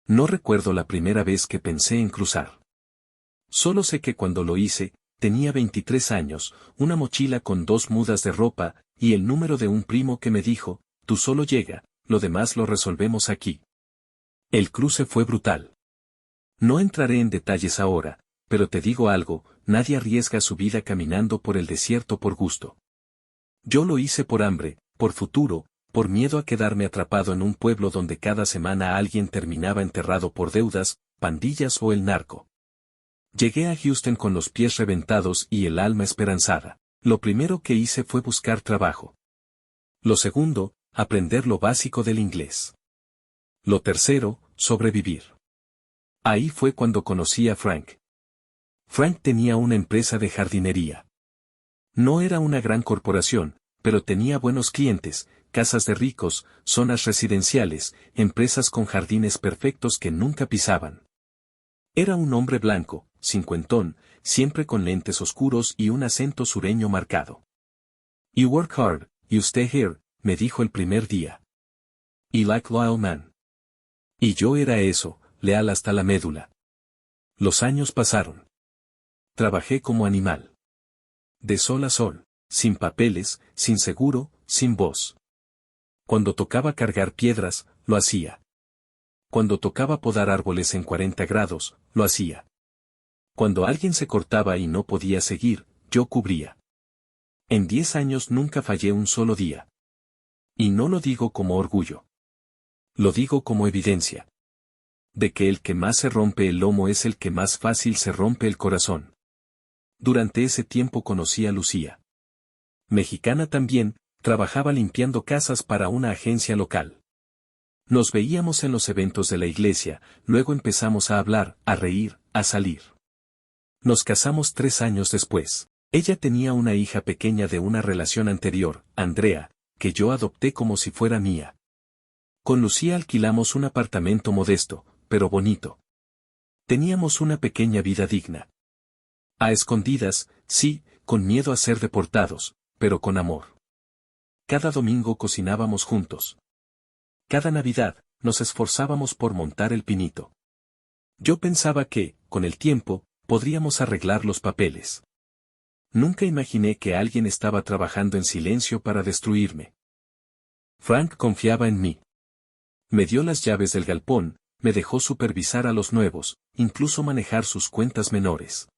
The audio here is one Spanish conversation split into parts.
No recuerdo la primera vez que pensé en cruzar. Solo sé que cuando lo hice, tenía 23 años, una mochila con 2 mudas de ropa, y el número de un primo que me dijo, tú solo llega, lo demás lo resolvemos aquí. El cruce fue brutal. No entraré en detalles ahora, pero te digo algo, nadie arriesga su vida caminando por el desierto por gusto. Yo lo hice por hambre, por futuro, por miedo a quedarme atrapado en un pueblo donde cada semana alguien terminaba enterrado por deudas, pandillas o el narco. Llegué a Houston con los pies reventados y el alma esperanzada. Lo primero que hice fue buscar trabajo. Lo segundo, aprender lo básico del inglés. Lo tercero, sobrevivir. Ahí fue cuando conocí a Frank. Frank tenía una empresa de jardinería. No era una gran corporación, pero tenía buenos clientes, casas de ricos, zonas residenciales, empresas con jardines perfectos que nunca pisaban. Era un hombre blanco, cincuentón, siempre con lentes oscuros y un acento sureño marcado. You work hard, you stay here, me dijo el primer día. Y like loyal man. Y yo era eso, leal hasta la médula. Los años pasaron. Trabajé como animal. De sol a sol, sin papeles, sin seguro, sin voz. Cuando tocaba cargar piedras, lo hacía. Cuando tocaba podar árboles en 40 grados, lo hacía. Cuando alguien se cortaba y no podía seguir, yo cubría. En 10 años nunca fallé un solo día. Y no lo digo como orgullo. Lo digo como evidencia. De que el que más se rompe el lomo es el que más fácil se rompe el corazón. Durante ese tiempo conocí a Lucía. Mexicana también, trabajaba limpiando casas para una agencia local. Nos veíamos en los eventos de la iglesia, luego empezamos a hablar, a reír, a salir. Nos casamos 3 años después. Ella tenía una hija pequeña de una relación anterior, Andrea, que yo adopté como si fuera mía. Con Lucía alquilamos un apartamento modesto, pero bonito. Teníamos una pequeña vida digna. A escondidas, sí, con miedo a ser deportados, pero con amor. Cada domingo cocinábamos juntos. Cada Navidad, nos esforzábamos por montar el pinito. Yo pensaba que, con el tiempo, podríamos arreglar los papeles. Nunca imaginé que alguien estaba trabajando en silencio para destruirme. Frank confiaba en mí. Me dio las llaves del galpón, me dejó supervisar a los nuevos, incluso manejar sus cuentas menores.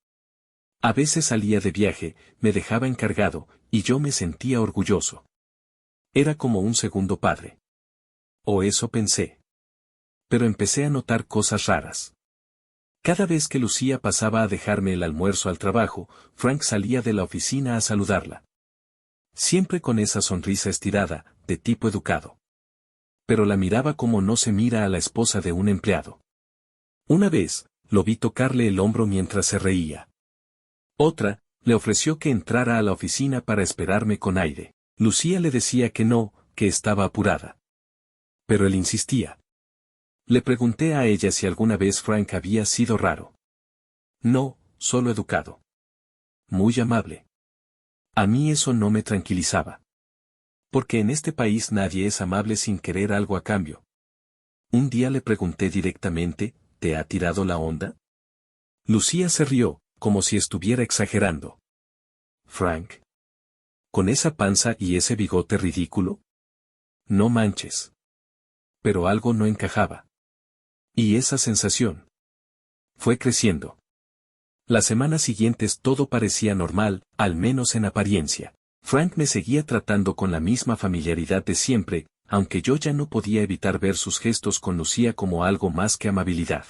A veces salía de viaje, me dejaba encargado, y yo me sentía orgulloso. Era como un segundo padre. O eso pensé. Pero empecé a notar cosas raras. Cada vez que Lucía pasaba a dejarme el almuerzo al trabajo, Frank salía de la oficina a saludarla. Siempre con esa sonrisa estirada, de tipo educado. Pero la miraba como no se mira a la esposa de un empleado. Una vez, lo vi tocarle el hombro mientras se reía. Otra, le ofreció que entrara a la oficina para esperarme con aire. Lucía le decía que no, que estaba apurada. Pero él insistía. Le pregunté a ella si alguna vez Frank había sido raro. No, solo educado. Muy amable. A mí eso no me tranquilizaba. Porque en este país nadie es amable sin querer algo a cambio. Un día le pregunté directamente, ¿te ha tirado la onda? Lucía se rió, como si estuviera exagerando. Frank. ¿Con esa panza y ese bigote ridículo? No manches. Pero algo no encajaba. Y esa sensación fue creciendo. Las semanas siguientes todo parecía normal, al menos en apariencia. Frank me seguía tratando con la misma familiaridad de siempre, aunque yo ya no podía evitar ver sus gestos con Lucía como algo más que amabilidad.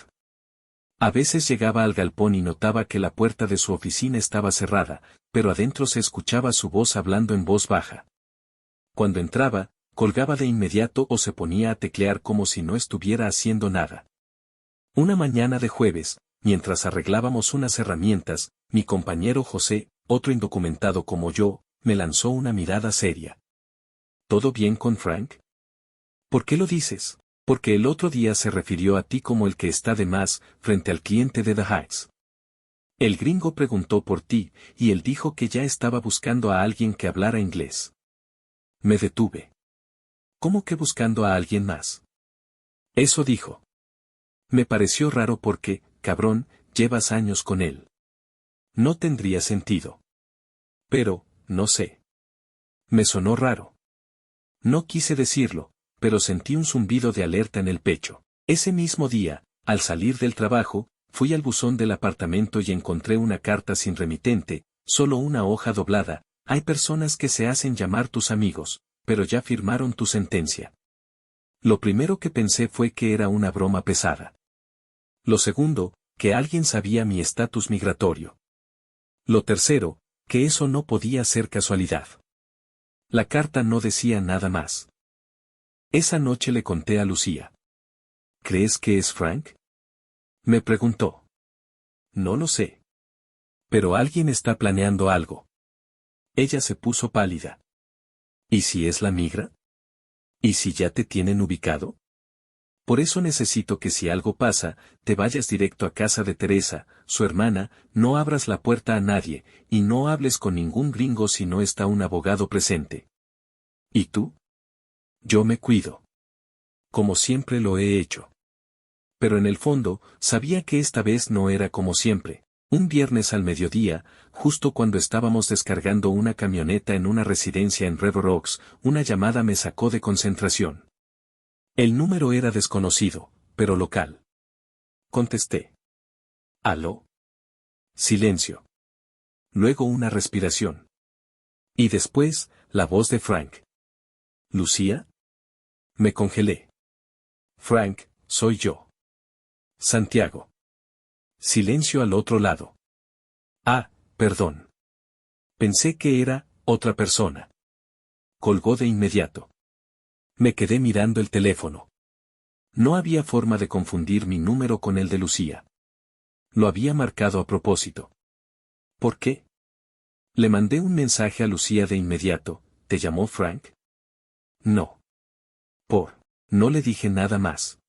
A veces llegaba al galpón y notaba que la puerta de su oficina estaba cerrada, pero adentro se escuchaba su voz hablando en voz baja. Cuando entraba, colgaba de inmediato o se ponía a teclear como si no estuviera haciendo nada. Una mañana de jueves, mientras arreglábamos unas herramientas, mi compañero José, otro indocumentado como yo, me lanzó una mirada seria. ¿Todo bien con Frank? ¿Por qué lo dices? Porque el otro día se refirió a ti como el que está de más, frente al cliente de The Heights. El gringo preguntó por ti, y él dijo que ya estaba buscando a alguien que hablara inglés. Me detuve. ¿Cómo que buscando a alguien más? Eso dijo. Me pareció raro porque, cabrón, llevas años con él. No tendría sentido. Pero, no sé. Me sonó raro. No quise decirlo, pero sentí un zumbido de alerta en el pecho. Ese mismo día, al salir del trabajo, fui al buzón del apartamento y encontré una carta sin remitente, solo una hoja doblada. Hay personas que se hacen llamar tus amigos, pero ya firmaron tu sentencia. Lo primero que pensé fue que era una broma pesada. Lo segundo, que alguien sabía mi estatus migratorio. Lo tercero, que eso no podía ser casualidad. La carta no decía nada más. Esa noche le conté a Lucía. ¿Crees que es Frank? Me preguntó. No lo sé. Pero alguien está planeando algo. Ella se puso pálida. ¿Y si es la migra? ¿Y si ya te tienen ubicado? Por eso necesito que si algo pasa, te vayas directo a casa de Teresa, su hermana, no abras la puerta a nadie, y no hables con ningún gringo si no está un abogado presente. ¿Y tú? Yo me cuido. Como siempre lo he hecho. Pero en el fondo, sabía que esta vez no era como siempre. Un viernes al mediodía, justo cuando estábamos descargando una camioneta en una residencia en Red Rocks, una llamada me sacó de concentración. El número era desconocido, pero local. Contesté. ¿Aló? Silencio. Luego una respiración. Y después, la voz de Frank. ¿Lucía? Me congelé. Frank, soy yo. Santiago. Silencio al otro lado. Ah, perdón. Pensé que era otra persona. Colgó de inmediato. Me quedé mirando el teléfono. No había forma de confundir mi número con el de Lucía. Lo había marcado a propósito. ¿Por qué? Le mandé un mensaje a Lucía de inmediato. ¿Te llamó Frank? No. No le dije nada más.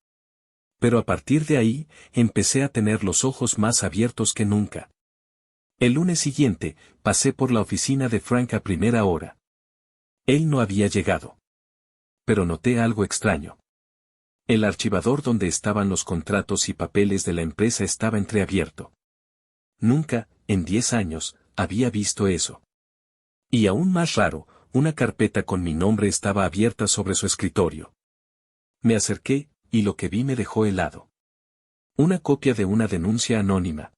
Pero a partir de ahí, empecé a tener los ojos más abiertos que nunca. El lunes siguiente, pasé por la oficina de Frank a primera hora. Él no había llegado. Pero noté algo extraño. El archivador donde estaban los contratos y papeles de la empresa estaba entreabierto. Nunca, en 10 años, había visto eso. Y aún más raro, una carpeta con mi nombre estaba abierta sobre su escritorio. Me acerqué, y lo que vi me dejó helado. Una copia de una denuncia anónima.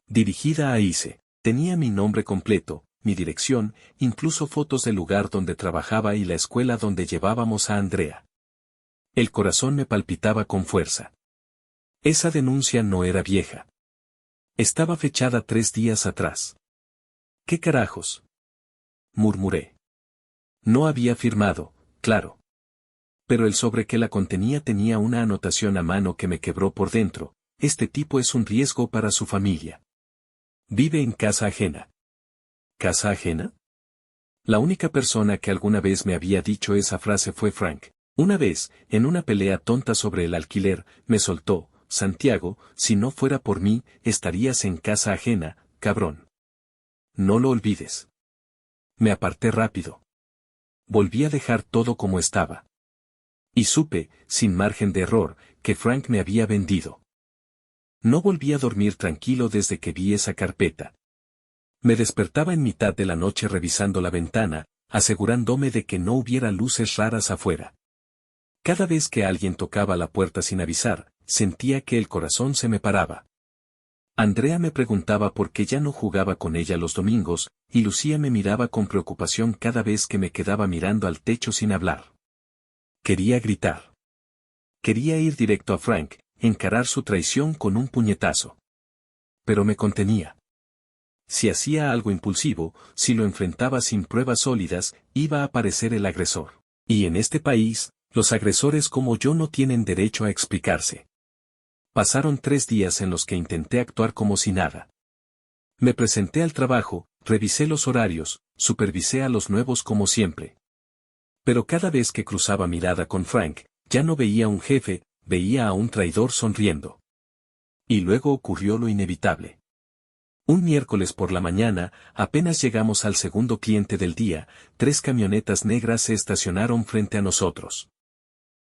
Dirigida a ICE. Tenía mi nombre completo, mi dirección, incluso fotos del lugar donde trabajaba y la escuela donde llevábamos a Andrea. El corazón me palpitaba con fuerza. Esa denuncia no era vieja. Estaba fechada 3 días atrás. ¿Qué carajos? Murmuré. No había firmado, claro. Pero el sobre que la contenía tenía una anotación a mano que me quebró por dentro. Este tipo es un riesgo para su familia. Vive en casa ajena. ¿Casa ajena? La única persona que alguna vez me había dicho esa frase fue Frank. Una vez, en una pelea tonta sobre el alquiler, me soltó: Santiago, si no fuera por mí, estarías en casa ajena, cabrón. No lo olvides. Me aparté rápido. Volví a dejar todo como estaba. Y supe, sin margen de error, que Frank me había vendido. No volví a dormir tranquilo desde que vi esa carpeta. Me despertaba en mitad de la noche revisando la ventana, asegurándome de que no hubiera luces raras afuera. Cada vez que alguien tocaba la puerta sin avisar, sentía que el corazón se me paraba. Andrea me preguntaba por qué ya no jugaba con ella los domingos, y Lucía me miraba con preocupación cada vez que me quedaba mirando al techo sin hablar. Quería gritar. Quería ir directo a Frank, encarar su traición con un puñetazo. Pero me contenía. Si hacía algo impulsivo, si lo enfrentaba sin pruebas sólidas, iba a aparecer el agresor. Y en este país, los agresores como yo no tienen derecho a explicarse. Pasaron 3 días en los que intenté actuar como si nada. Me presenté al trabajo, revisé los horarios, supervisé a los nuevos como siempre. Pero cada vez que cruzaba mirada con Frank, ya no veía a un jefe, veía a un traidor sonriendo. Y luego ocurrió lo inevitable. Un miércoles por la mañana, apenas llegamos al segundo cliente del día, 3 camionetas negras se estacionaron frente a nosotros.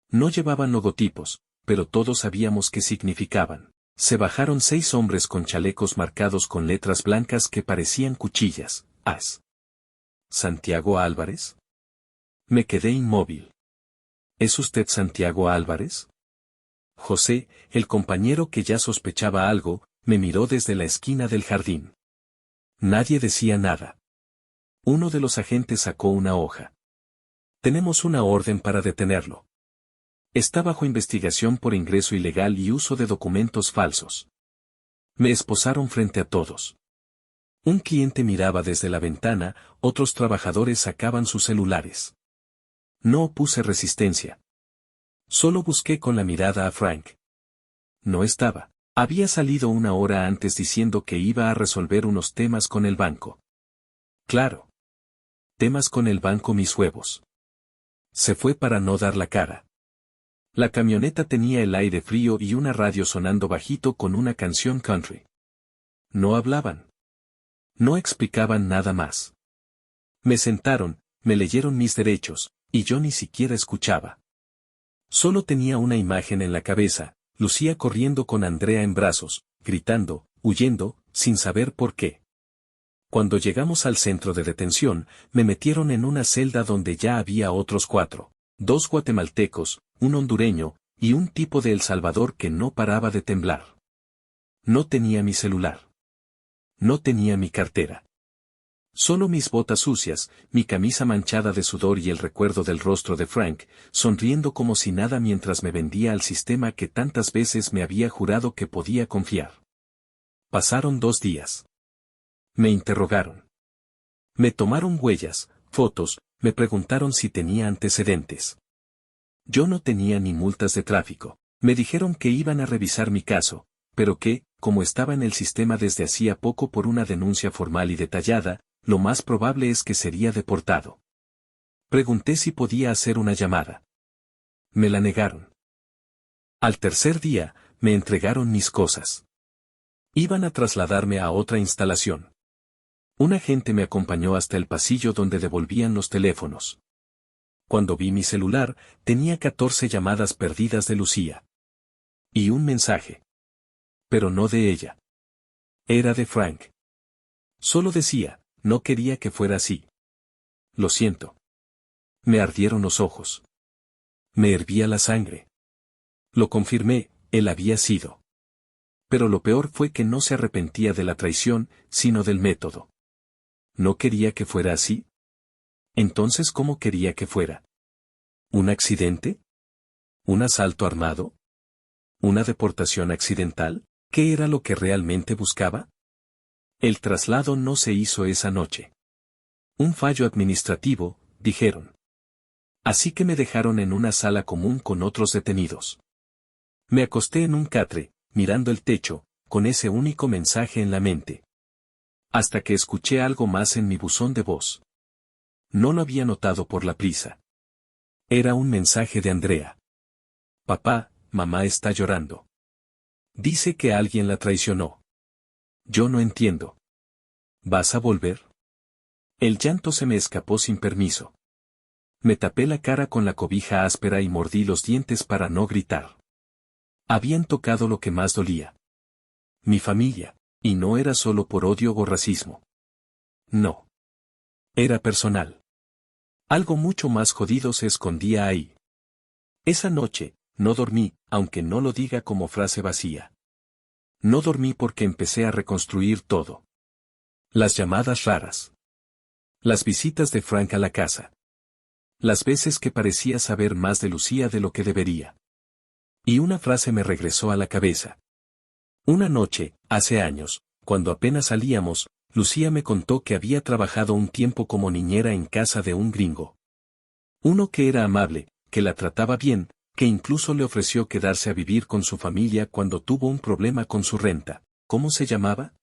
No llevaban logotipos, pero todos sabíamos qué significaban. Se bajaron 6 hombres con chalecos marcados con letras blancas que parecían cuchillas. ¿As Santiago Álvarez? Me quedé inmóvil. ¿Es usted Santiago Álvarez? José, el compañero que ya sospechaba algo, me miró desde la esquina del jardín. Nadie decía nada. Uno de los agentes sacó una hoja. Tenemos una orden para detenerlo. Está bajo investigación por ingreso ilegal y uso de documentos falsos. Me esposaron frente a todos. Un cliente miraba desde la ventana, otros trabajadores sacaban sus celulares. No opuse resistencia. Solo busqué con la mirada a Frank. No estaba. Había salido una hora antes diciendo que iba a resolver unos temas con el banco. Claro. Temas con el banco mis huevos. Se fue para no dar la cara. La camioneta tenía el aire frío y una radio sonando bajito con una canción country. No hablaban. No explicaban nada más. Me sentaron, me leyeron mis derechos, y yo ni siquiera escuchaba. Solo tenía una imagen en la cabeza, Lucía corriendo con Andrea en brazos, gritando, huyendo, sin saber por qué. Cuando llegamos al centro de detención, me metieron en una celda donde ya había otros 4, 2 guatemaltecos, un hondureño, y un tipo de El Salvador que no paraba de temblar. No tenía mi celular. No tenía mi cartera. Solo mis botas sucias, mi camisa manchada de sudor y el recuerdo del rostro de Frank, sonriendo como si nada mientras me vendía al sistema que tantas veces me había jurado que podía confiar. Pasaron 2 días. Me interrogaron. Me tomaron huellas, fotos, me preguntaron si tenía antecedentes. Yo no tenía ni multas de tráfico. Me dijeron que iban a revisar mi caso, pero que, como estaba en el sistema desde hacía poco por una denuncia formal y detallada, lo más probable es que sería deportado. Pregunté si podía hacer una llamada. Me la negaron. Al tercer día, me entregaron mis cosas. Iban a trasladarme a otra instalación. Un agente me acompañó hasta el pasillo donde devolvían los teléfonos. Cuando vi mi celular, tenía 14 llamadas perdidas de Lucía. Y un mensaje. Pero no de ella. Era de Frank. Solo decía, no quería que fuera así. Lo siento. Me ardieron los ojos. Me hervía la sangre. Lo confirmé, él había sido. Pero lo peor fue que no se arrepentía de la traición, sino del método. ¿No quería que fuera así? Entonces, ¿cómo quería que fuera? ¿Un accidente? ¿Un asalto armado? ¿Una deportación accidental? ¿Qué era lo que realmente buscaba? El traslado no se hizo esa noche. Un fallo administrativo, dijeron. Así que me dejaron en una sala común con otros detenidos. Me acosté en un catre, mirando el techo, con ese único mensaje en la mente. Hasta que escuché algo más en mi buzón de voz. No lo había notado por la prisa. Era un mensaje de Andrea. Papá, mamá está llorando. Dice que alguien la traicionó. Yo no entiendo. ¿Vas a volver? El llanto se me escapó sin permiso. Me tapé la cara con la cobija áspera y mordí los dientes para no gritar. Habían tocado lo que más dolía. Mi familia, y no era solo por odio o racismo. No. Era personal. Algo mucho más jodido se escondía ahí. Esa noche, no dormí, aunque no lo diga como frase vacía. No dormí porque empecé a reconstruir todo. Las llamadas raras. Las visitas de Frank a la casa. Las veces que parecía saber más de Lucía de lo que debería. Y una frase me regresó a la cabeza. Una noche, hace años, cuando apenas salíamos, Lucía me contó que había trabajado un tiempo como niñera en casa de un gringo. Uno que era amable, que la trataba bien, que incluso le ofreció quedarse a vivir con su familia cuando tuvo un problema con su renta. ¿Cómo se llamaba?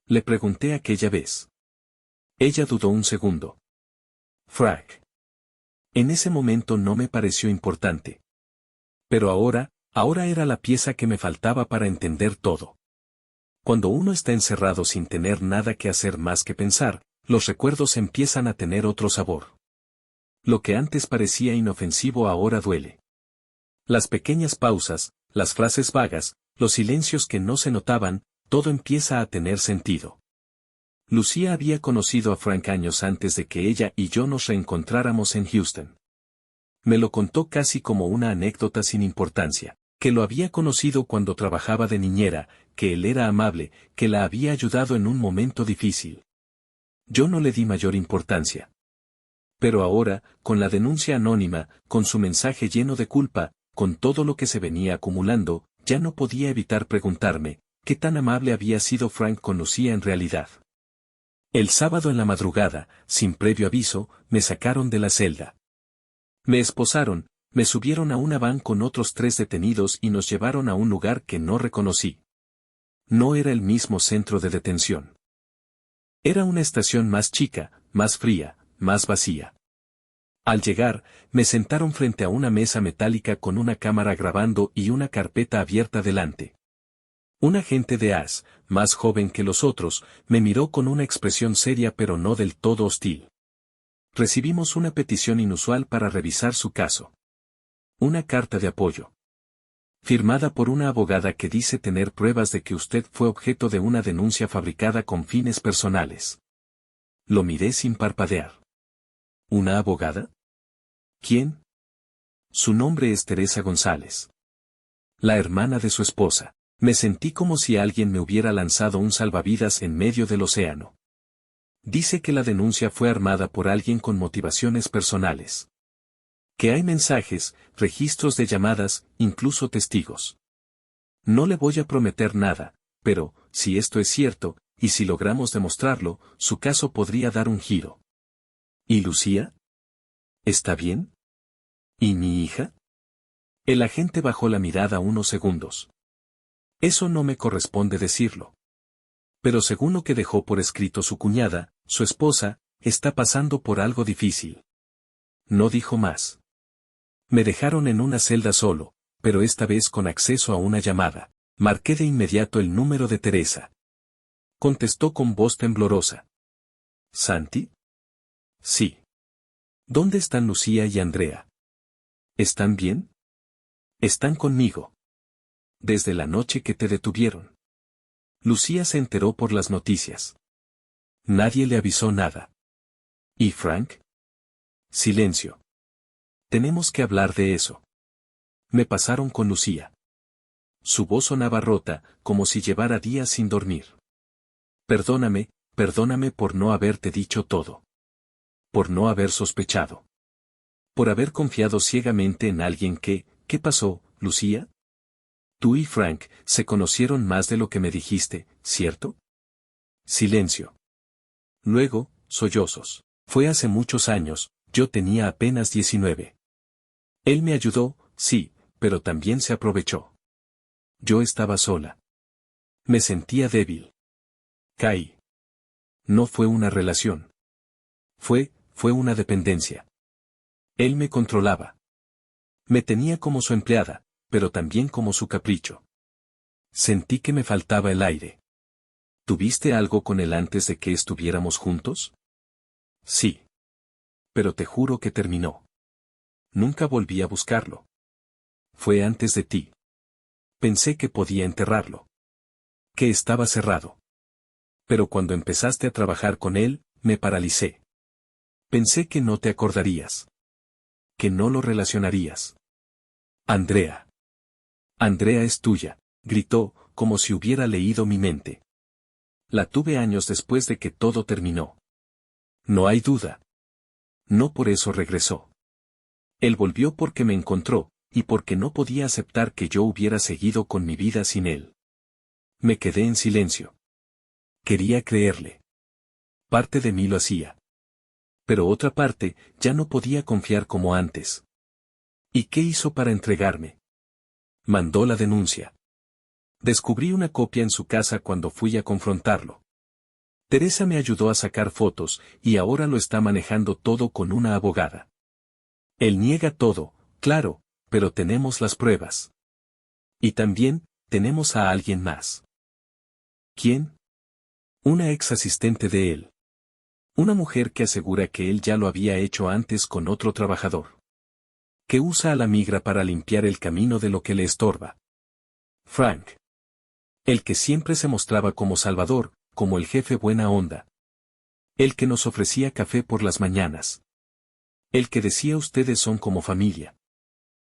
Le pregunté aquella vez. Ella dudó un segundo. Frank. En ese momento no me pareció importante. Pero ahora era la pieza que me faltaba para entender todo. Cuando uno está encerrado sin tener nada que hacer más que pensar, los recuerdos empiezan a tener otro sabor. Lo que antes parecía inofensivo ahora duele. Las pequeñas pausas, las frases vagas, los silencios que no se notaban, todo empieza a tener sentido. Lucía había conocido a Frank años antes de que ella y yo nos reencontráramos en Houston. Me lo contó casi como una anécdota sin importancia, que lo había conocido cuando trabajaba de niñera, que él era amable, que la había ayudado en un momento difícil. Yo no le di mayor importancia. Pero ahora, con la denuncia anónima, con su mensaje lleno de culpa, con todo lo que se venía acumulando, ya no podía evitar preguntarme, ¿qué tan amable había sido Frank con Lucía en realidad? El sábado en la madrugada, sin previo aviso, me sacaron de la celda. Me esposaron, me subieron a una van con otros 3 detenidos y nos llevaron a un lugar que no reconocí. No era el mismo centro de detención. Era una estación más chica, más fría, más vacía. Al llegar, me sentaron frente a una mesa metálica con una cámara grabando y una carpeta abierta delante. Un agente de AS, más joven que los otros, me miró con una expresión seria pero no del todo hostil. Recibimos una petición inusual para revisar su caso. Una carta de apoyo. Firmada por una abogada que dice tener pruebas de que usted fue objeto de una denuncia fabricada con fines personales. Lo miré sin parpadear. ¿Una abogada? ¿Quién? Su nombre es Teresa González. La hermana de su esposa. Me sentí como si alguien me hubiera lanzado un salvavidas en medio del océano. Dice que la denuncia fue armada por alguien con motivaciones personales. Que hay mensajes, registros de llamadas, incluso testigos. No le voy a prometer nada, pero, si esto es cierto, y si logramos demostrarlo, su caso podría dar un giro. ¿Y Lucía? ¿Está bien? ¿Y mi hija? El agente bajó la mirada unos segundos. Eso no me corresponde decirlo. Pero según lo que dejó por escrito su cuñada, su esposa, está pasando por algo difícil. No dijo más. Me dejaron en una celda solo, pero esta vez con acceso a una llamada. Marqué de inmediato el número de Teresa. Contestó con voz temblorosa. ¿Santi? Sí. ¿Dónde están Lucía y Andrea? ¿Están bien? Están conmigo. Desde la noche que te detuvieron. Lucía se enteró por las noticias. Nadie le avisó nada. ¿Y Frank? Silencio. Tenemos que hablar de eso. Me pasaron con Lucía. Su voz sonaba rota, como si llevara días sin dormir. Perdóname, perdóname por no haberte dicho todo. Por no haber sospechado. Por haber confiado ciegamente en alguien que, ¿qué pasó, Lucía? Tú y Frank se conocieron más de lo que me dijiste, ¿cierto? Silencio. Luego, sollozos. Fue hace muchos años, yo tenía apenas 19. Él me ayudó, sí, pero también se aprovechó. Yo estaba sola. Me sentía débil. Caí. No fue una relación. Fue una dependencia. Él me controlaba. Me tenía como su empleada, pero también como su capricho. Sentí que me faltaba el aire. ¿Tuviste algo con él antes de que estuviéramos juntos? Sí. Pero te juro que terminó. Nunca volví a buscarlo. Fue antes de ti. Pensé que podía enterrarlo. Que estaba cerrado. Pero cuando empezaste a trabajar con él, me paralicé. Pensé que no te acordarías. Que no lo relacionarías. Andrea. Andrea es tuya, gritó, como si hubiera leído mi mente. La tuve años después de que todo terminó. No hay duda. No por eso regresó. Él volvió porque me encontró, y porque no podía aceptar que yo hubiera seguido con mi vida sin él. Me quedé en silencio. Quería creerle. Parte de mí lo hacía. Pero otra parte, ya no podía confiar como antes. ¿Y qué hizo para entregarme? Mandó la denuncia. Descubrí una copia en su casa cuando fui a confrontarlo. Teresa me ayudó a sacar fotos, y ahora lo está manejando todo con una abogada. Él niega todo, claro, pero tenemos las pruebas. Y también, tenemos a alguien más. ¿Quién? Una ex asistente de él. Una mujer que asegura que él ya lo había hecho antes con otro trabajador. Que usa a la migra para limpiar el camino de lo que le estorba. Frank. El que siempre se mostraba como salvador, como el jefe buena onda. El que nos ofrecía café por las mañanas. El que decía ustedes son como familia.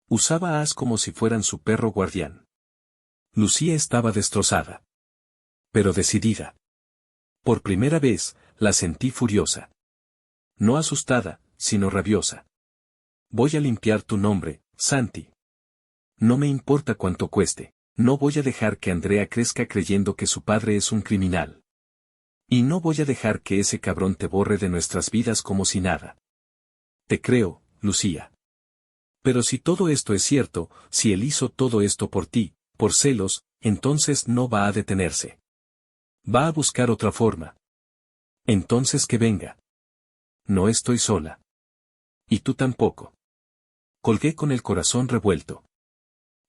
Usaba a As como si fueran su perro guardián. Lucía estaba destrozada. Pero decidida. Por primera vez, la sentí furiosa. No asustada, sino rabiosa. Voy a limpiar tu nombre, Santi. No me importa cuánto cueste. No voy a dejar que Andrea crezca creyendo que su padre es un criminal. Y no voy a dejar que ese cabrón te borre de nuestras vidas como si nada. Te creo, Lucía. Pero si todo esto es cierto, si él hizo todo esto por ti, por celos, entonces no va a detenerse. Va a buscar otra forma. Entonces que venga. No estoy sola. Y tú tampoco. Colgué con el corazón revuelto.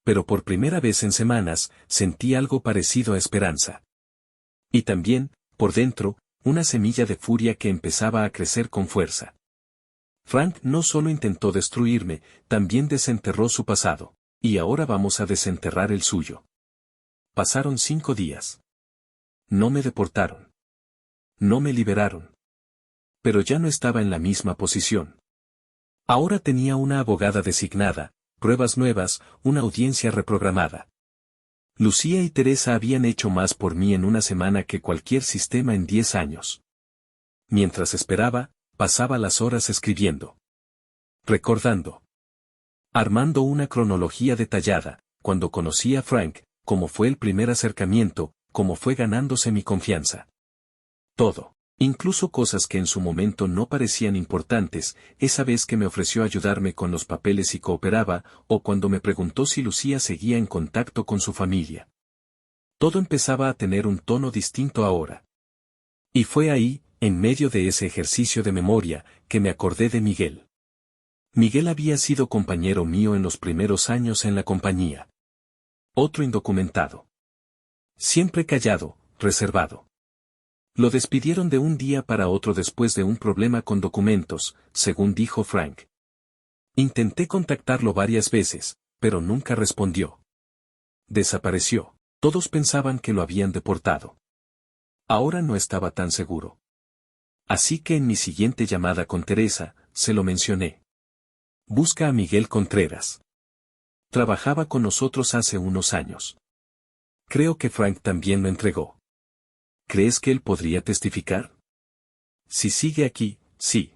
Pero por primera vez en semanas, sentí algo parecido a esperanza. Y también, por dentro, una semilla de furia que empezaba a crecer con fuerza. Frank no solo intentó destruirme, también desenterró su pasado, y ahora vamos a desenterrar el suyo. Pasaron 5 días. No me deportaron. No me liberaron. Pero ya no estaba en la misma posición. Ahora tenía una abogada designada, pruebas nuevas, una audiencia reprogramada. Lucía y Teresa habían hecho más por mí en una semana que cualquier sistema en 10 años. Mientras esperaba, pasaba las horas escribiendo. Recordando. Armando una cronología detallada, cuando conocí a Frank, cómo fue el primer acercamiento, cómo fue ganándose mi confianza. Todo. Incluso cosas que en su momento no parecían importantes, esa vez que me ofreció ayudarme con los papeles y cooperaba, o cuando me preguntó si Lucía seguía en contacto con su familia. Todo empezaba a tener un tono distinto ahora. Y fue ahí, en medio de ese ejercicio de memoria, que me acordé de Miguel. Miguel había sido compañero mío en los primeros años en la compañía. Otro indocumentado. Siempre callado, reservado. Lo despidieron de un día para otro después de un problema con documentos, según dijo Frank. Intenté contactarlo varias veces, pero nunca respondió. Desapareció. Todos pensaban que lo habían deportado. Ahora no estaba tan seguro. Así que en mi siguiente llamada con Teresa, se lo mencioné. Busca a Miguel Contreras. Trabajaba con nosotros hace unos años. Creo que Frank también lo entregó. ¿Crees que él podría testificar? Si sigue aquí, sí.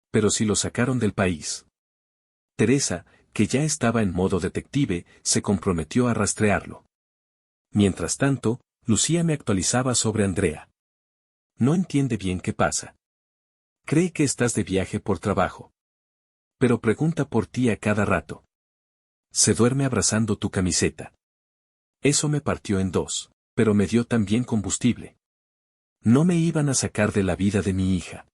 Pero si lo sacaron del país. Teresa, que ya estaba en modo detective, se comprometió a rastrearlo. Mientras tanto, Lucía me actualizaba sobre Andrea. No entiende bien qué pasa. Cree que estás de viaje por trabajo. Pero pregunta por ti a cada rato. Se duerme abrazando tu camiseta. Eso me partió en dos. Pero me dio también combustible. No me iban a sacar de la vida de mi hija.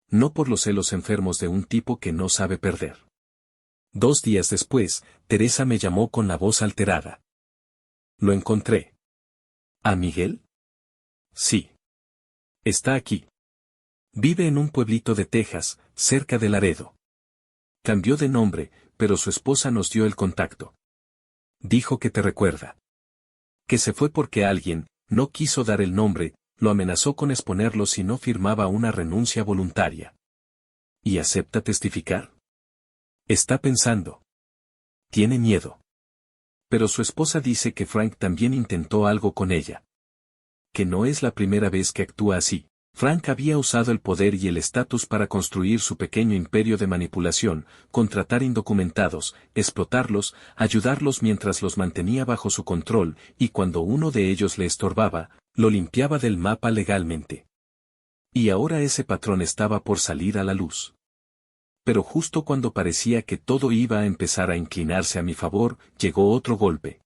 No por los celos enfermos de un tipo que no sabe perder. 2 días después, Teresa me llamó con la voz alterada. Lo encontré. ¿A Miguel? Sí. Está aquí. Vive en un pueblito de Texas, cerca de Laredo. Cambió de nombre, pero su esposa nos dio el contacto. Dijo que te recuerda. Que se fue porque alguien, no quiso dar el nombre, lo amenazó con exponerlo si no firmaba una renuncia voluntaria. ¿Y acepta testificar? Está pensando. Tiene miedo. Pero su esposa dice que Frank también intentó algo con ella. Que no es la primera vez que actúa así. Frank había usado el poder y el estatus para construir su pequeño imperio de manipulación, contratar indocumentados, explotarlos, ayudarlos mientras los mantenía bajo su control, y cuando uno de ellos le estorbaba, lo limpiaba del mapa legalmente. Y ahora ese patrón estaba por salir a la luz. Pero justo cuando parecía que todo iba a empezar a inclinarse a mi favor, llegó otro golpe.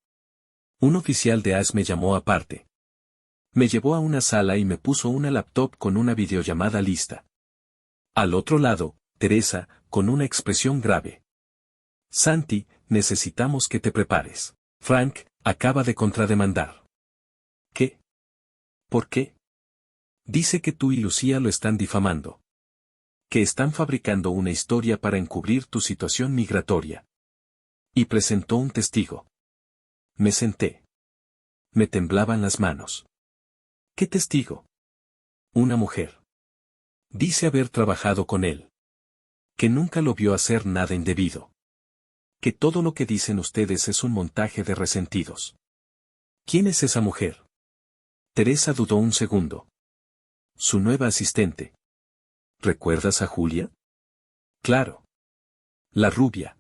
Un oficial de AS me llamó aparte. Me llevó a una sala y me puso una laptop con una videollamada lista. Al otro lado, Teresa, con una expresión grave. Santi, necesitamos que te prepares. Frank, acaba de contrademandar. ¿Qué? ¿Por qué? Dice que tú y Lucía lo están difamando. que están fabricando una historia para encubrir tu situación migratoria. Y presentó un testigo. Me senté. Me temblaban las manos. ¿Qué testigo? Una mujer. Dice haber trabajado con él. Que nunca lo vio hacer nada indebido. Que todo lo que dicen ustedes es un montaje de resentidos. ¿Quién es esa mujer? Teresa dudó un segundo. Su nueva asistente. ¿Recuerdas a Julia? Claro. La rubia.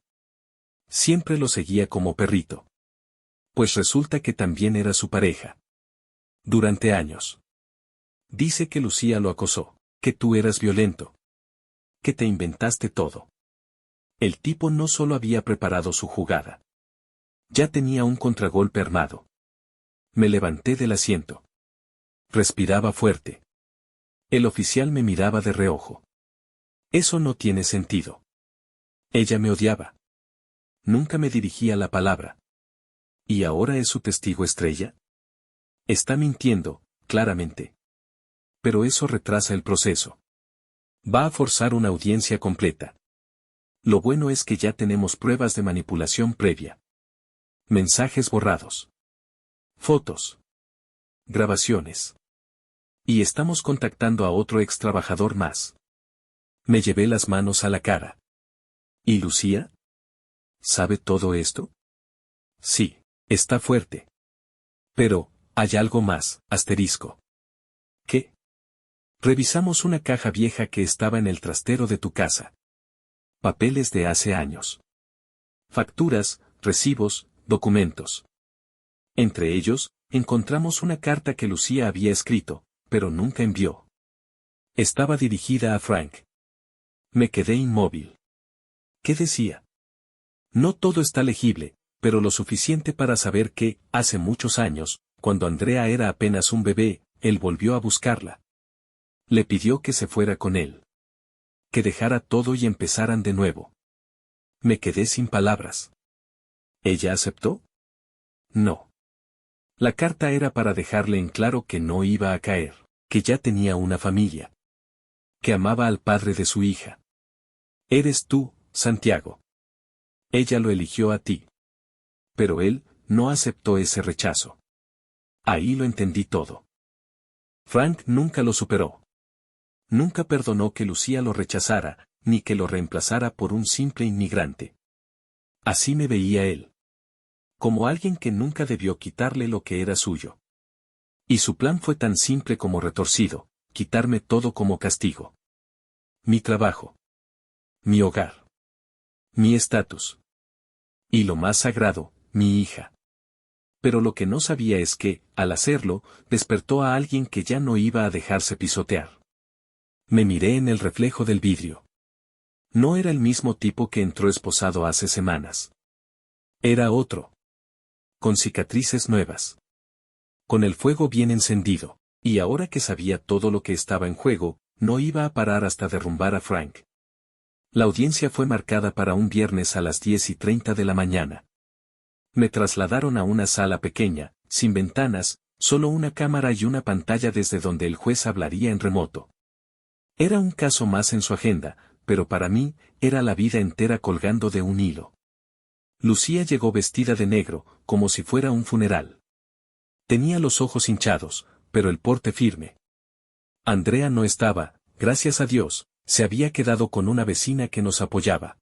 Siempre lo seguía como perrito. Pues resulta que también era su pareja. Durante años. Dice que Lucía lo acosó, que tú eras violento. Que te inventaste todo. El tipo no solo había preparado su jugada. Ya tenía un contragolpe armado. Me levanté del asiento. Respiraba fuerte. El oficial me miraba de reojo. Eso no tiene sentido. Ella me odiaba. Nunca me dirigía la palabra. ¿Y ahora es su testigo estrella? Está mintiendo, claramente. Pero eso retrasa el proceso. Va a forzar una audiencia completa. Lo bueno es que ya tenemos pruebas de manipulación previa. Mensajes borrados. Fotos. Grabaciones. Y estamos contactando a otro ex trabajador más. Me llevé las manos a la cara. ¿Y Lucía? ¿Sabe todo esto? Sí, está fuerte. Pero, hay algo más, asterisco. ¿Qué? Revisamos una caja vieja que estaba en el trastero de tu casa. Papeles de hace años. Facturas, recibos, documentos. Entre ellos, encontramos una carta que Lucía había escrito, pero nunca envió. Estaba dirigida a Frank. Me quedé inmóvil. ¿Qué decía? No todo está legible, pero lo suficiente para saber que, hace muchos años, cuando Andrea era apenas un bebé, él volvió a buscarla. Le pidió que se fuera con él. Que dejara todo y empezaran de nuevo. Me quedé sin palabras. ¿Ella aceptó? No. La carta era para dejarle en claro que no iba a caer, que ya tenía una familia. Que amaba al padre de su hija. Eres tú, Santiago. Ella lo eligió a ti. Pero él, no aceptó ese rechazo. Ahí lo entendí todo. Frank nunca lo superó. Nunca perdonó que Lucía lo rechazara, ni que lo reemplazara por un simple inmigrante. Así me veía él. Como alguien que nunca debió quitarle lo que era suyo. Y su plan fue tan simple como retorcido, quitarme todo como castigo. Mi trabajo. Mi hogar. Mi estatus. Y lo más sagrado, mi hija. Pero lo que no sabía es que, al hacerlo, despertó a alguien que ya no iba a dejarse pisotear. Me miré en el reflejo del vidrio. No era el mismo tipo que entró esposado hace semanas. Era otro. Con cicatrices nuevas. Con el fuego bien encendido, y ahora que sabía todo lo que estaba en juego, no iba a parar hasta derrumbar a Frank. La audiencia fue marcada para un viernes a las 10:30 de la mañana. Me trasladaron a una sala pequeña, sin ventanas, solo una cámara y una pantalla desde donde el juez hablaría en remoto. Era un caso más en su agenda, pero para mí, era la vida entera colgando de un hilo. Lucía llegó vestida de negro, como si fuera un funeral. Tenía los ojos hinchados, pero el porte firme. Andrea no estaba, gracias a Dios, se había quedado con una vecina que nos apoyaba.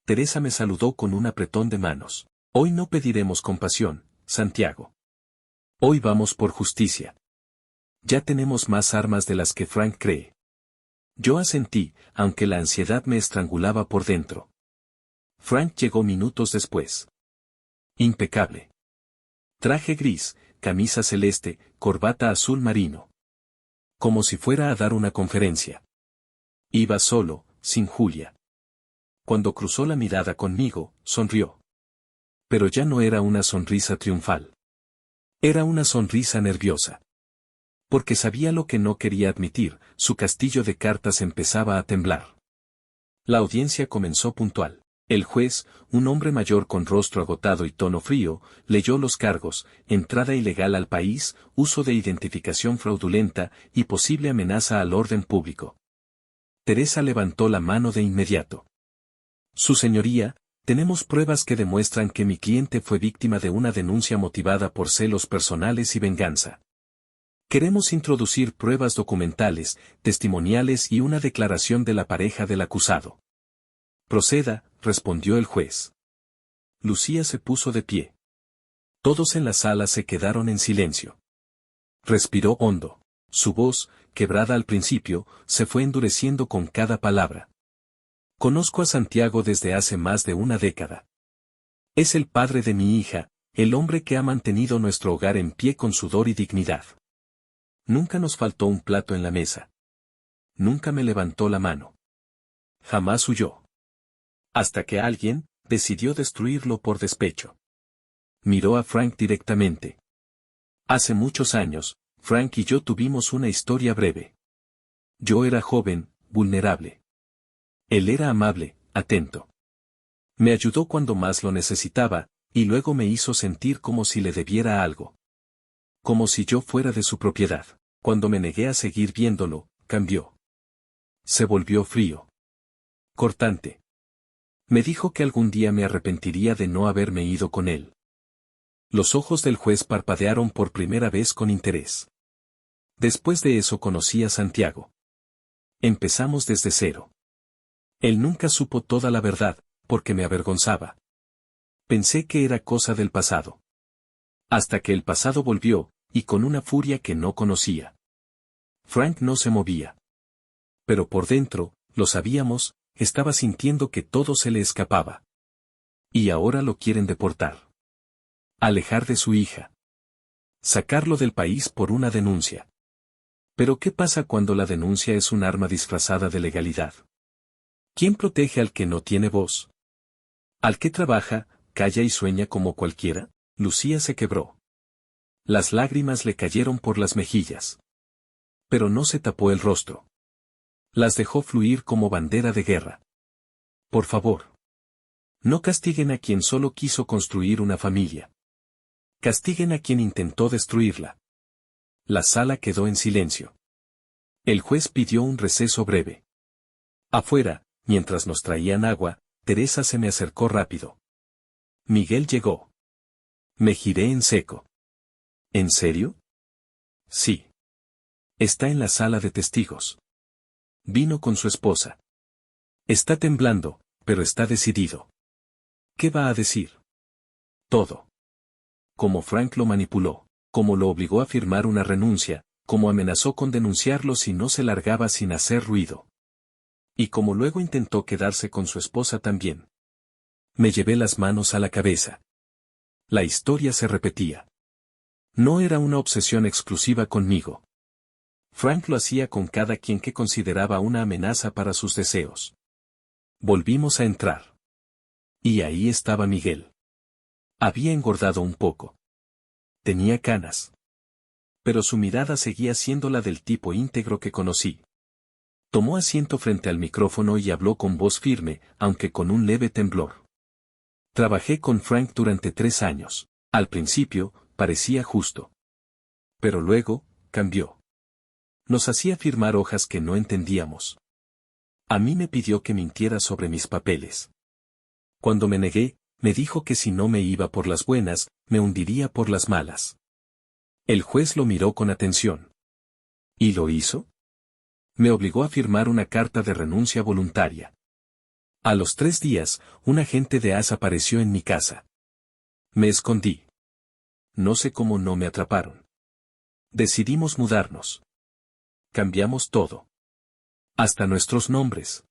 Teresa me saludó con un apretón de manos. Hoy no pediremos compasión, Santiago. Hoy vamos por justicia. Ya tenemos más armas de las que Frank cree. Yo asentí, aunque la ansiedad me estrangulaba por dentro. Frank llegó minutos después. Impecable. Traje gris, camisa celeste, corbata azul marino. Como si fuera a dar una conferencia. Iba solo, sin Julia. Cuando cruzó la mirada conmigo, sonrió. Pero ya no era una sonrisa triunfal. Era una sonrisa nerviosa. Porque sabía lo que no quería admitir, su castillo de cartas empezaba a temblar. La audiencia comenzó puntual. El juez, un hombre mayor con rostro agotado y tono frío, leyó los cargos: entrada ilegal al país, uso de identificación fraudulenta y posible amenaza al orden público. Teresa levantó la mano de inmediato. Su señoría, tenemos pruebas que demuestran que mi cliente fue víctima de una denuncia motivada por celos personales y venganza. Queremos introducir pruebas documentales, testimoniales y una declaración de la pareja del acusado. Proceda, respondió el juez. Lucía se puso de pie. Todos en la sala se quedaron en silencio. Respiró hondo. Su voz, quebrada al principio, se fue endureciendo con cada palabra. Conozco a Santiago desde hace más de una década. Es el padre de mi hija, el hombre que ha mantenido nuestro hogar en pie con sudor y dignidad. Nunca nos faltó un plato en la mesa. Nunca me levantó la mano. Jamás huyó. Hasta que alguien decidió destruirlo por despecho. Miró a Frank directamente. Hace muchos años, Frank y yo tuvimos una historia breve. Yo era joven, vulnerable. Él era amable, atento. Me ayudó cuando más lo necesitaba, y luego me hizo sentir como si le debiera algo. Como si yo fuera de su propiedad. Cuando me negué a seguir viéndolo, cambió. Se volvió frío. Cortante. Me dijo que algún día me arrepentiría de no haberme ido con él. Los ojos del juez parpadearon por primera vez con interés. Después de eso conocí a Santiago. Empezamos desde cero. Él nunca supo toda la verdad, porque me avergonzaba. Pensé que era cosa del pasado. Hasta que el pasado volvió, y con una furia que no conocía. Frank no se movía. Pero por dentro, lo sabíamos, estaba sintiendo que todo se le escapaba. Y ahora lo quieren deportar. Alejar de su hija. Sacarlo del país por una denuncia. Pero ¿qué pasa cuando la denuncia es un arma disfrazada de legalidad? ¿Quién protege al que no tiene voz? ¿Al que trabaja, calla y sueña como cualquiera? Lucía se quebró. Las lágrimas le cayeron por las mejillas. Pero no se tapó el rostro. Las dejó fluir como bandera de guerra. Por favor. No castiguen a quien solo quiso construir una familia. Castiguen a quien intentó destruirla. La sala quedó en silencio. El juez pidió un receso breve. Afuera, mientras nos traían agua, Teresa se me acercó rápido. Miguel llegó. Me giré en seco. ¿En serio? Sí. Está en la sala de testigos. Vino con su esposa. Está temblando, pero está decidido. ¿Qué va a decir? Todo. Cómo Frank lo manipuló, cómo lo obligó a firmar una renuncia, cómo amenazó con denunciarlo si no se largaba sin hacer ruido. Y cómo luego intentó quedarse con su esposa también. Me llevé las manos a la cabeza. La historia se repetía. No era una obsesión exclusiva conmigo. Frank lo hacía con cada quien que consideraba una amenaza para sus deseos. Volvimos a entrar. Y ahí estaba Miguel. Había engordado un poco. Tenía canas. Pero su mirada seguía siendo la del tipo íntegro que conocí. Tomó asiento frente al micrófono y habló con voz firme, aunque con un leve temblor. Trabajé con Frank durante 3 años. Al principio, parecía justo. Pero luego, cambió. Nos hacía firmar hojas que no entendíamos. A mí me pidió que mintiera sobre mis papeles. Cuando me negué, me dijo que si no me iba por las buenas, me hundiría por las malas. El juez lo miró con atención. ¿Y lo hizo? Me obligó a firmar una carta de renuncia voluntaria. A los 3 días, un agente de AS apareció en mi casa. Me escondí. No sé cómo no me atraparon. Decidimos mudarnos. Cambiamos todo. Hasta nuestros nombres.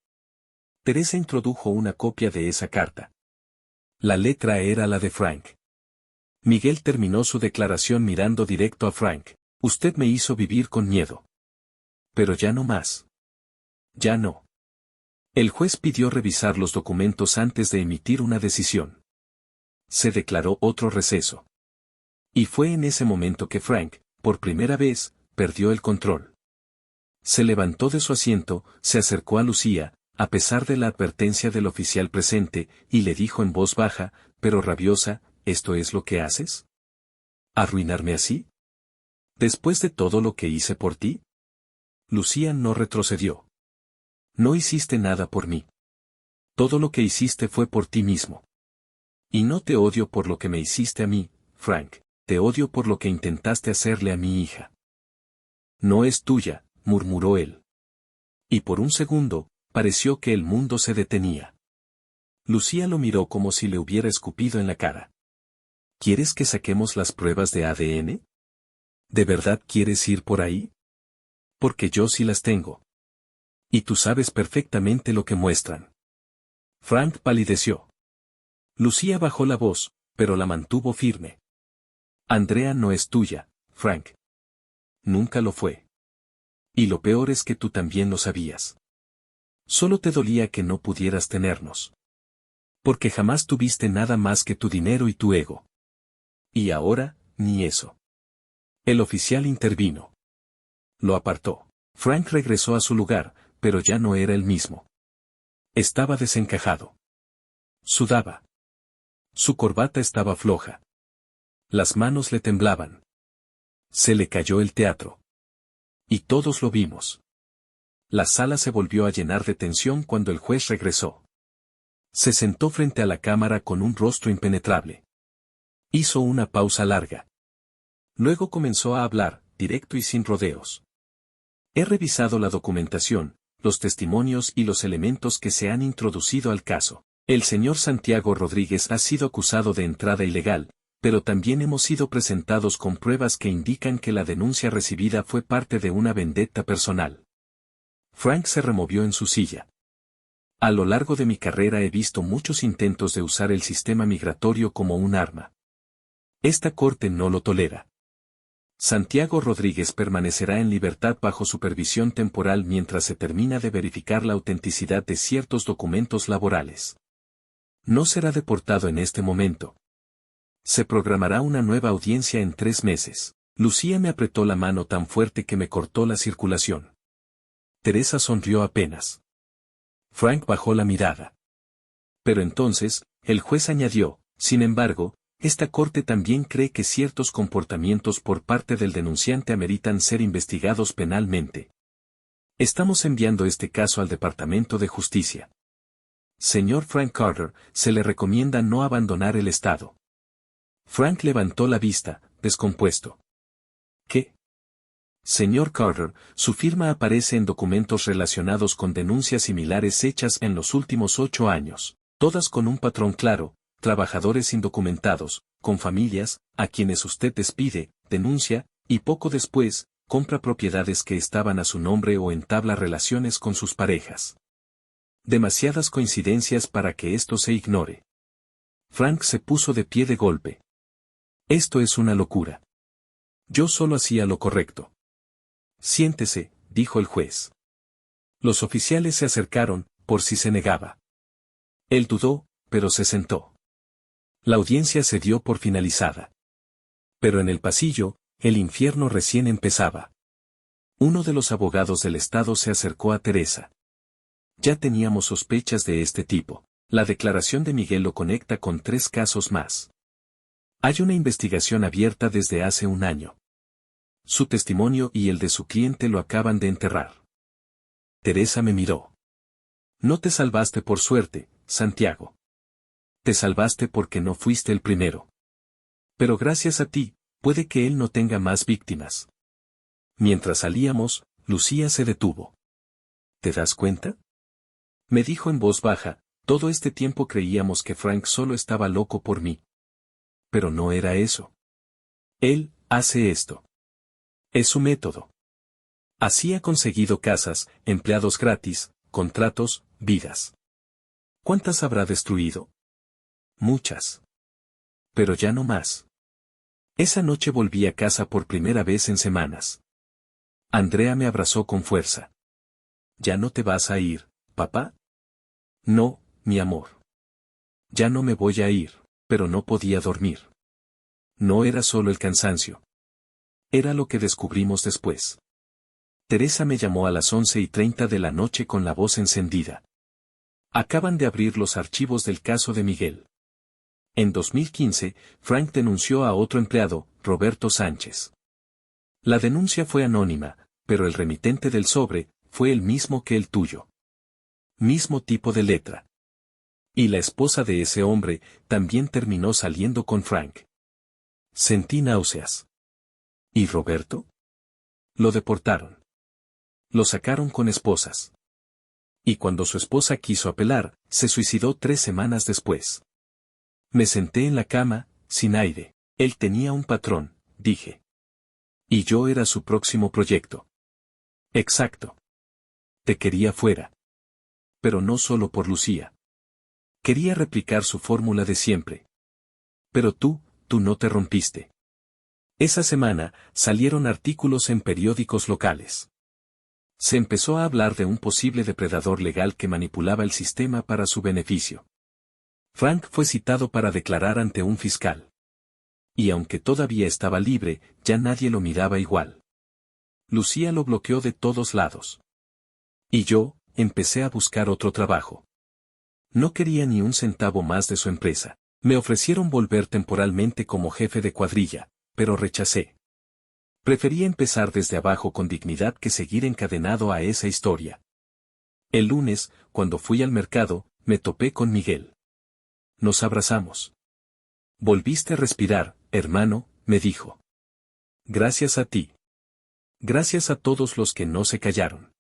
Teresa introdujo una copia de esa carta. La letra era la de Frank. Miguel terminó su declaración mirando directo a Frank. Usted me hizo vivir con miedo. Pero ya no más. Ya no. El juez pidió revisar los documentos antes de emitir una decisión. Se declaró otro receso. Y fue en ese momento que Frank, por primera vez, perdió el control. Se levantó de su asiento, se acercó a Lucía, a pesar de la advertencia del oficial presente, y le dijo en voz baja, pero rabiosa, ¿esto es lo que haces? ¿Arruinarme así? ¿Después de todo lo que hice por ti? Lucía no retrocedió. No hiciste nada por mí. Todo lo que hiciste fue por ti mismo. Y no te odio por lo que me hiciste a mí, Frank, te odio por lo que intentaste hacerle a mi hija. No es tuya, murmuró él. Y por un segundo, pareció que el mundo se detenía. Lucía lo miró como si le hubiera escupido en la cara. ¿Quieres que saquemos las pruebas de ADN? ¿De verdad quieres ir por ahí? Porque yo sí las tengo. Y tú sabes perfectamente lo que muestran. Frank palideció. Lucía bajó la voz, pero la mantuvo firme. Andrea no es tuya, Frank. Nunca lo fue. Y lo peor es que tú también lo sabías. Solo te dolía que no pudieras tenernos. Porque jamás tuviste nada más que tu dinero y tu ego. Y ahora, ni eso. El oficial intervino. Lo apartó. Frank regresó a su lugar, pero ya no era el mismo. Estaba desencajado. Sudaba. Su corbata estaba floja. Las manos le temblaban. Se le cayó el teatro. Y todos lo vimos. La sala se volvió a llenar de tensión cuando el juez regresó. Se sentó frente a la cámara con un rostro impenetrable. Hizo una pausa larga. Luego comenzó a hablar, directo y sin rodeos. He revisado la documentación, los testimonios y los elementos que se han introducido al caso. El señor Santiago Rodríguez ha sido acusado de entrada ilegal, pero también hemos sido presentados con pruebas que indican que la denuncia recibida fue parte de una vendetta personal. Frank se removió en su silla. A lo largo de mi carrera he visto muchos intentos de usar el sistema migratorio como un arma. Esta corte no lo tolera. Santiago Rodríguez permanecerá en libertad bajo supervisión temporal mientras se termina de verificar la autenticidad de ciertos documentos laborales. No será deportado en este momento. Se programará una nueva audiencia en 3 meses. Lucía me apretó la mano tan fuerte que me cortó la circulación. Teresa sonrió apenas. Frank bajó la mirada. Pero entonces, el juez añadió, sin embargo, esta corte también cree que ciertos comportamientos por parte del denunciante ameritan ser investigados penalmente. Estamos enviando este caso al Departamento de Justicia. Señor Frank Carter, se le recomienda no abandonar el estado. Frank levantó la vista, descompuesto. ¿Qué? Señor Carter, su firma aparece en documentos relacionados con denuncias similares hechas en los últimos 8 años, todas con un patrón claro, trabajadores indocumentados, con familias, a quienes usted despide, denuncia, y poco después, compra propiedades que estaban a su nombre o entabla relaciones con sus parejas. Demasiadas coincidencias para que esto se ignore. Frank se puso de pie de golpe. Esto es una locura. Yo solo hacía lo correcto. Siéntese, dijo el juez. Los oficiales se acercaron, por si se negaba. Él dudó, pero se sentó. La audiencia se dio por finalizada. Pero en el pasillo, el infierno recién empezaba. Uno de los abogados del Estado se acercó a Teresa. Ya teníamos sospechas de este tipo. La declaración de Miguel lo conecta con 3 casos más. Hay una investigación abierta desde hace 1 año. Su testimonio y el de su cliente lo acaban de enterrar. Teresa me miró. No te salvaste por suerte, Santiago. Te salvaste porque no fuiste el primero. Pero gracias a ti, puede que él no tenga más víctimas. Mientras salíamos, Lucía se detuvo. ¿Te das cuenta? Me dijo en voz baja, todo este tiempo creíamos que Frank solo estaba loco por mí. Pero no era eso. Él hace esto. Es su método. Así ha conseguido casas, empleados gratis, contratos, vidas. ¿Cuántas habrá destruido? Muchas. Pero ya no más. Esa noche volví a casa por primera vez en semanas. Andrea me abrazó con fuerza. ¿Ya no te vas a ir, papá? No, mi amor. Ya no me voy a ir, pero no podía dormir. No era solo el cansancio. Era lo que descubrimos después. Teresa me llamó a las 11:30 de la noche con la voz encendida. Acaban de abrir los archivos del caso de Miguel. En 2015, Frank denunció a otro empleado, Roberto Sánchez. La denuncia fue anónima, pero el remitente del sobre fue el mismo que el tuyo. Mismo tipo de letra. Y la esposa de ese hombre también terminó saliendo con Frank. Sentí náuseas. ¿Y Roberto? Lo deportaron. Lo sacaron con esposas. Y cuando su esposa quiso apelar, se suicidó 3 semanas después. Me senté en la cama, sin aire. Él tenía un patrón, dije. Y yo era su próximo proyecto. Exacto. Te quería fuera. Pero no solo por Lucía. Quería replicar su fórmula de siempre. Pero tú no te rompiste. Esa semana, salieron artículos en periódicos locales. Se empezó a hablar de un posible depredador legal que manipulaba el sistema para su beneficio. Frank fue citado para declarar ante un fiscal. Y aunque todavía estaba libre, ya nadie lo miraba igual. Lucía lo bloqueó de todos lados. Y yo, empecé a buscar otro trabajo. No quería ni un centavo más de su empresa. Me ofrecieron volver temporalmente como jefe de cuadrilla, pero rechacé. Prefería empezar desde abajo con dignidad que seguir encadenado a esa historia. El lunes, cuando fui al mercado, me topé con Miguel. Nos abrazamos. Volviste a respirar, hermano, me dijo. Gracias a ti. Gracias a todos los que no se callaron.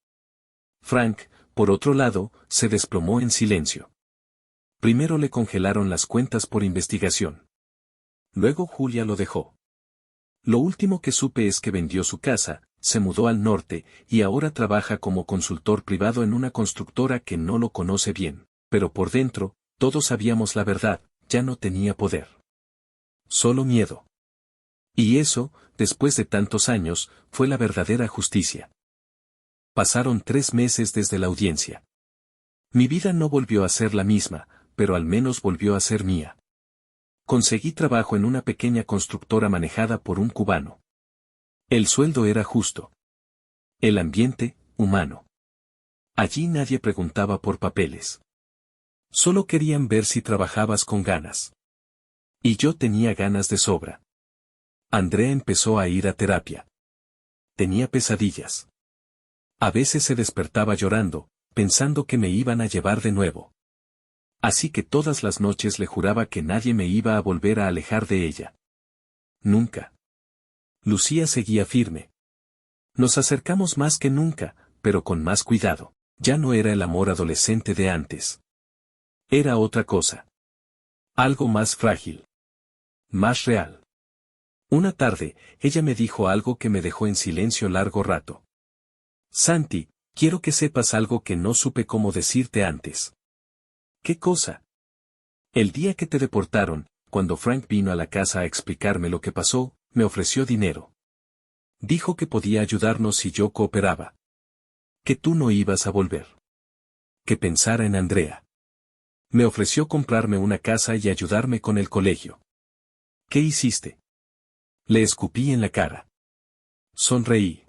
Frank, por otro lado, se desplomó en silencio. Primero le congelaron las cuentas por investigación. Luego Julia lo dejó. Lo último que supe es que vendió su casa, se mudó al norte, y ahora trabaja como consultor privado en una constructora que no lo conoce bien, pero por dentro, todos sabíamos la verdad, ya no tenía poder. Solo miedo. Y eso, después de tantos años, fue la verdadera justicia. Pasaron 3 meses desde la audiencia. Mi vida no volvió a ser la misma, pero al menos volvió a ser mía. Conseguí trabajo en una pequeña constructora manejada por un cubano. El sueldo era justo. El ambiente, humano. Allí nadie preguntaba por papeles. Solo querían ver si trabajabas con ganas. Y yo tenía ganas de sobra. Andrea empezó a ir a terapia. Tenía pesadillas. A veces se despertaba llorando, pensando que me iban a llevar de nuevo. Así que todas las noches le juraba que nadie me iba a volver a alejar de ella. Nunca. Lucía seguía firme. Nos acercamos más que nunca, pero con más cuidado. Ya no era el amor adolescente de antes. Era otra cosa. Algo más frágil. Más real. Una tarde, ella me dijo algo que me dejó en silencio largo rato. Santi, quiero que sepas algo que no supe cómo decirte antes. ¿Qué cosa? El día que te deportaron, cuando Frank vino a la casa a explicarme lo que pasó, me ofreció dinero. Dijo que podía ayudarnos si yo cooperaba. Que tú no ibas a volver. Que pensara en Andrea. Me ofreció comprarme una casa y ayudarme con el colegio. ¿Qué hiciste? Le escupí en la cara. Sonreí.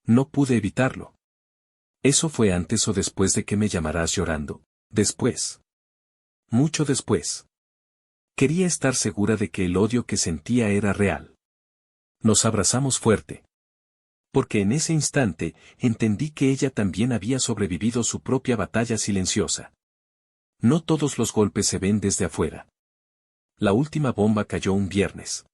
No pude evitarlo. ¿Eso fue antes o después de que me llamaras llorando? Después. Mucho después. Quería estar segura de que el odio que sentía era real. Nos abrazamos fuerte. Porque en ese instante, entendí que ella también había sobrevivido su propia batalla silenciosa. No todos los golpes se ven desde afuera. La última bomba cayó un viernes.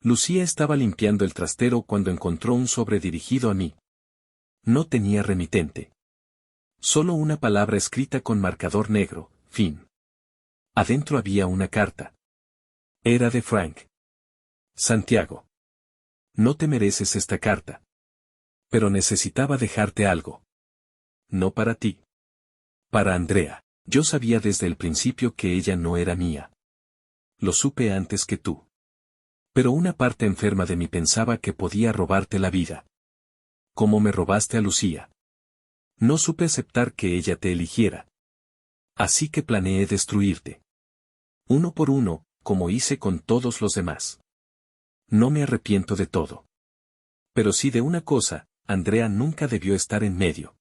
Lucía estaba limpiando el trastero cuando encontró un sobre dirigido a mí. No tenía remitente. Solo una palabra escrita con marcador negro, fin. Adentro había una carta. Era de Frank. Santiago. No te mereces esta carta. Pero necesitaba dejarte algo. No para ti. Para Andrea. Yo sabía desde el principio que ella no era mía. Lo supe antes que tú. Pero una parte enferma de mí pensaba que podía robarte la vida. Como me robaste a Lucía. No supe aceptar que ella te eligiera. Así que planeé destruirte. Uno por uno, como hice con todos los demás. No me arrepiento de todo. Pero sí de una cosa, Andrea nunca debió estar en medio.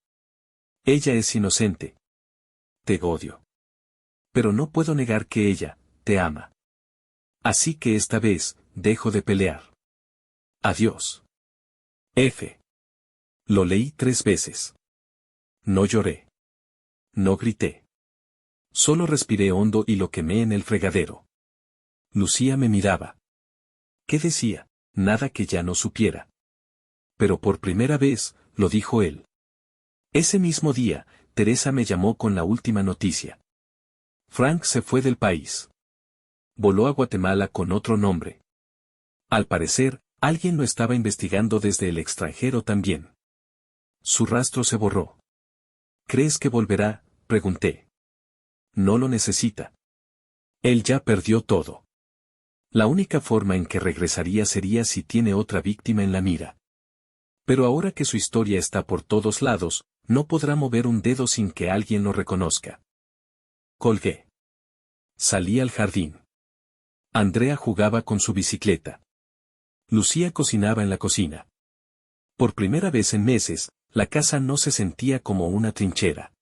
Ella es inocente. Te odio. Pero no puedo negar que ella, te ama. Así que esta vez, dejo de pelear. Adiós. F. Lo leí 3 veces. No lloré. No grité. Solo respiré hondo y lo quemé en el fregadero. Lucía me miraba. ¿Qué decía? Nada que ya no supiera. Pero por primera vez, lo dijo él. Ese mismo día, Teresa me llamó con la última noticia. Frank se fue del país. Voló a Guatemala con otro nombre. Al parecer, alguien lo estaba investigando desde el extranjero también. Su rastro se borró. ¿Crees que volverá?, pregunté. No lo necesita. Él ya perdió todo. La única forma en que regresaría sería si tiene otra víctima en la mira. Pero ahora que su historia está por todos lados, no podrá mover un dedo sin que alguien lo reconozca. Colgué. Salí al jardín. Andrea jugaba con su bicicleta. Lucía cocinaba en la cocina. Por primera vez en meses, la casa no se sentía como una trinchera,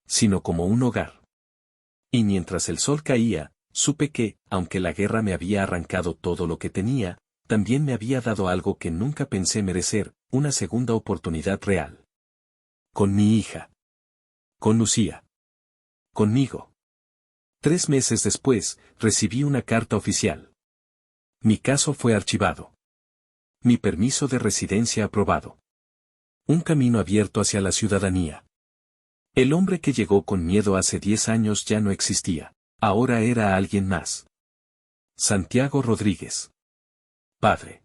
sino como un hogar. Y mientras el sol caía, supe que, aunque la guerra me había arrancado todo lo que tenía, también me había dado algo que nunca pensé merecer, una segunda oportunidad real. Con mi hija. Con Lucía. Conmigo. 3 meses después, recibí una carta oficial. Mi caso fue archivado. Mi permiso de residencia aprobado. Un camino abierto hacia la ciudadanía. El hombre que llegó con miedo hace 10 años ya no existía, ahora era alguien más. Santiago Rodríguez. Padre.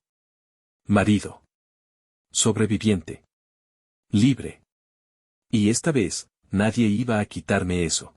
Marido. Sobreviviente. Libre. Y esta vez, nadie iba a quitarme eso.